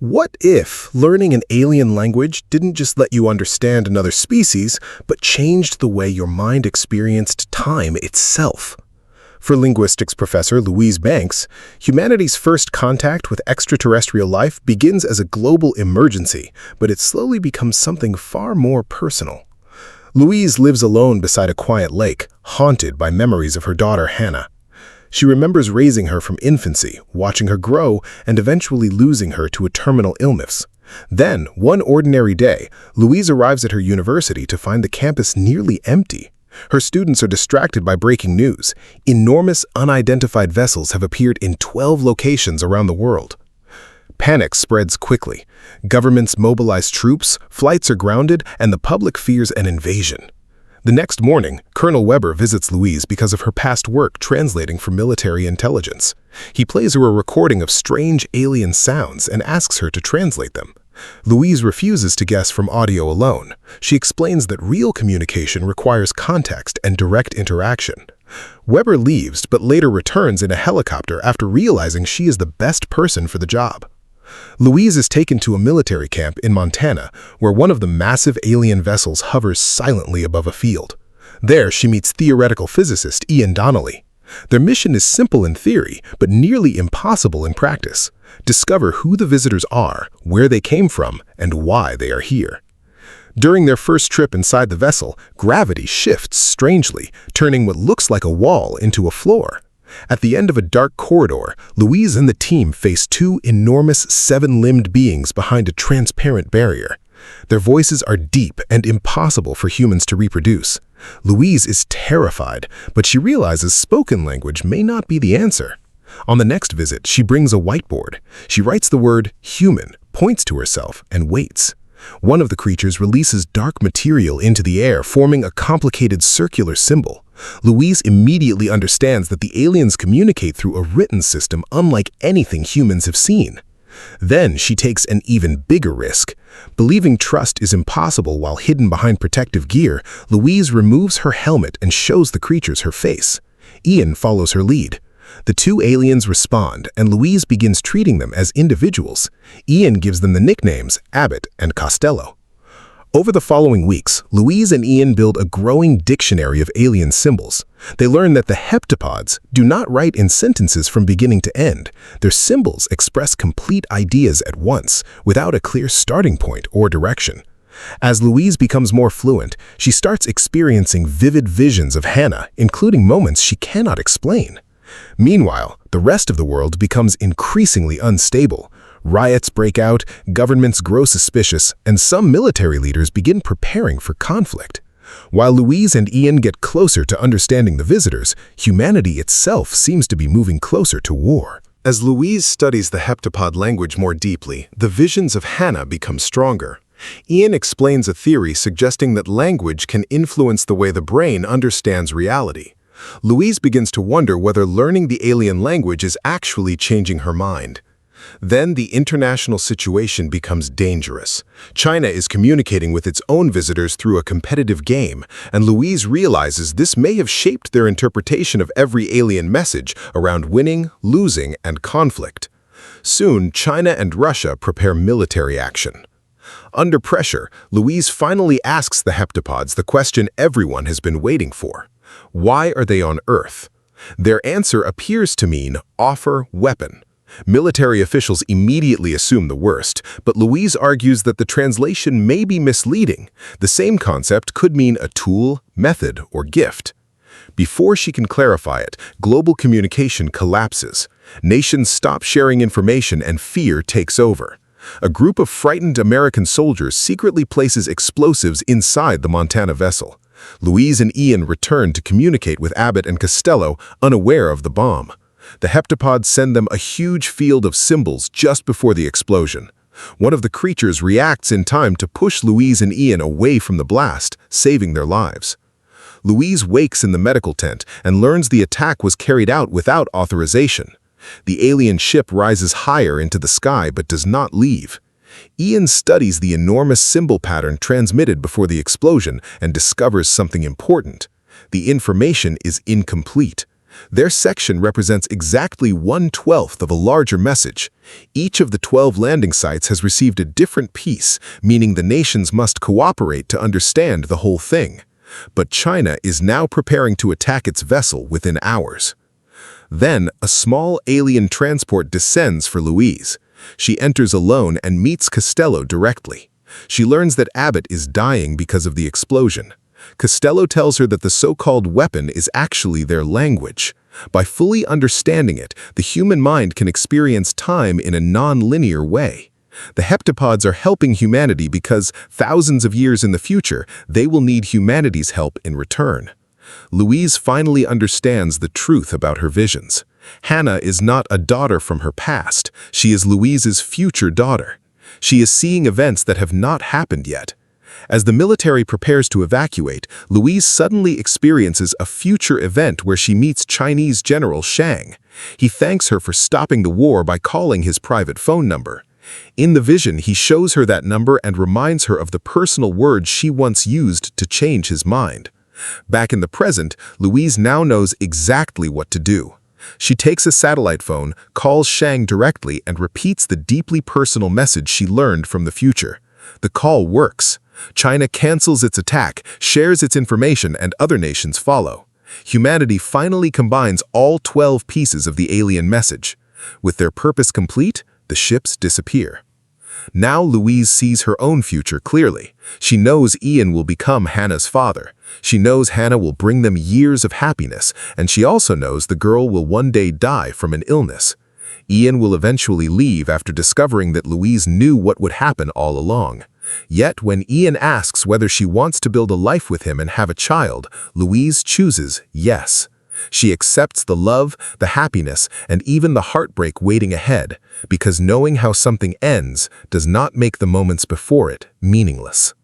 What if learning an alien language didn't just let you understand another species, but changed the way your mind experienced time itself? For linguistics professor Louise Banks, humanity's first contact with extraterrestrial life begins as a global emergency, but it slowly becomes something far more personal. Louise lives alone beside a quiet lake, haunted by memories of her daughter Hannah. She remembers raising her from infancy, watching her grow, and eventually losing her to a terminal illness. Then, one ordinary day, Louise arrives at her university to find the campus nearly empty. Her students are distracted by breaking news. Enormous, unidentified vessels have appeared in 12 locations around the world. Panic spreads quickly. Governments mobilize troops, flights are grounded, and the public fears an invasion. The next morning, Colonel Weber visits Louise because of her past work translating for military intelligence. He plays her a recording of strange alien sounds and asks her to translate them. Louise refuses to guess from audio alone. She explains that real communication requires context and direct interaction. Weber leaves, but later returns in a helicopter after realizing she is the best person for the job. Louise is taken to a military camp in Montana, where one of the massive alien vessels hovers silently above a field. There, she meets theoretical physicist Ian Donnelly. Their mission is simple in theory, but nearly impossible in practice. Discover who the visitors are, where they came from, and why they are here. During their first trip inside the vessel, gravity shifts strangely, turning what looks like a wall into a floor. At the end of a dark corridor, Louise and the team face two enormous seven-limbed beings behind a transparent barrier. Their voices are deep and impossible for humans to reproduce. Louise is terrified, but she realizes spoken language may not be the answer. On the next visit, she brings a whiteboard. She writes the word human, points to herself, and waits. One of the creatures releases dark material into the air, forming a complicated circular symbol. Louise immediately understands that the aliens communicate through a written system unlike anything humans have seen. Then she takes an even bigger risk. Believing trust is impossible while hidden behind protective gear, Louise removes her helmet and shows the creatures her face. Ian follows her lead. The two aliens respond, and Louise begins treating them as individuals. Ian gives them the nicknames Abbott and Costello. Over the following weeks, Louise and Ian build a growing dictionary of alien symbols. They learn that the heptapods do not write in sentences from beginning to end. Their symbols express complete ideas at once, without a clear starting point or direction. As Louise becomes more fluent, she starts experiencing vivid visions of Hannah, including moments she cannot explain. Meanwhile, the rest of the world becomes increasingly unstable. Riots break out, governments grow suspicious, and some military leaders begin preparing for conflict. While Louise and Ian get closer to understanding the visitors, humanity itself seems to be moving closer to war. As Louise studies the heptapod language more deeply, the visions of Hannah become stronger. Ian explains a theory suggesting that language can influence the way the brain understands reality. Louise begins to wonder whether learning the alien language is actually changing her mind. Then the international situation becomes dangerous. China is communicating with its own visitors through a competitive game, and Louise realizes this may have shaped their interpretation of every alien message around winning, losing, and conflict. Soon, China and Russia prepare military action. Under pressure, Louise finally asks the heptapods the question everyone has been waiting for. Why are they on Earth? Their answer appears to mean offer weapon. Military officials immediately assume the worst, but Louise argues that the translation may be misleading. The same concept could mean a tool, method, or gift. Before she can clarify it, global communication collapses. Nations stop sharing information and fear takes over. A group of frightened American soldiers secretly places explosives inside the Montana vessel. Louise and Ian return to communicate with Abbott and Costello, unaware of the bomb. The heptapods send them a huge field of symbols just before the explosion. One of the creatures reacts in time to push Louise and Ian away from the blast, saving their lives. Louise wakes in the medical tent and learns the attack was carried out without authorization. The alien ship rises higher into the sky but does not leave. Ian studies the enormous symbol pattern transmitted before the explosion and discovers something important. The information is incomplete. Their section represents exactly 1/12 of a larger message. Each of the 12 landing sites has received a different piece, meaning the nations must cooperate to understand the whole thing. But China is now preparing to attack its vessel within hours. Then, a small alien transport descends for Louise. She enters alone and meets Costello directly. She learns that Abbott is dying because of the explosion. Costello tells her that the so-called weapon is actually their language. By fully understanding it, the human mind can experience time in a non-linear way. The heptapods are helping humanity because, thousands of years in the future, they will need humanity's help in return. Louise finally understands the truth about her visions. Hannah is not a daughter from her past. She is Louise's future daughter. She is seeing events that have not happened yet. As the military prepares to evacuate, Louise suddenly experiences a future event where she meets Chinese General Shang. He thanks her for stopping the war by calling his private phone number. In the vision, he shows her that number and reminds her of the personal words she once used to change his mind. Back in the present, Louise now knows exactly what to do. She takes a satellite phone, calls Shang directly, and repeats the deeply personal message she learned from the future. The call works. China cancels its attack, shares its information, and other nations follow. Humanity finally combines all 12 pieces of the alien message. With their purpose complete, the ships disappear. Now Louise sees her own future clearly. She knows Ian will become Hannah's father. She knows Hannah will bring them years of happiness, and she also knows the girl will one day die from an illness. Ian will eventually leave after discovering that Louise knew what would happen all along. Yet when Ian asks whether she wants to build a life with him and have a child, Louise chooses yes. She accepts the love, the happiness, and even the heartbreak waiting ahead, because knowing how something ends does not make the moments before it meaningless.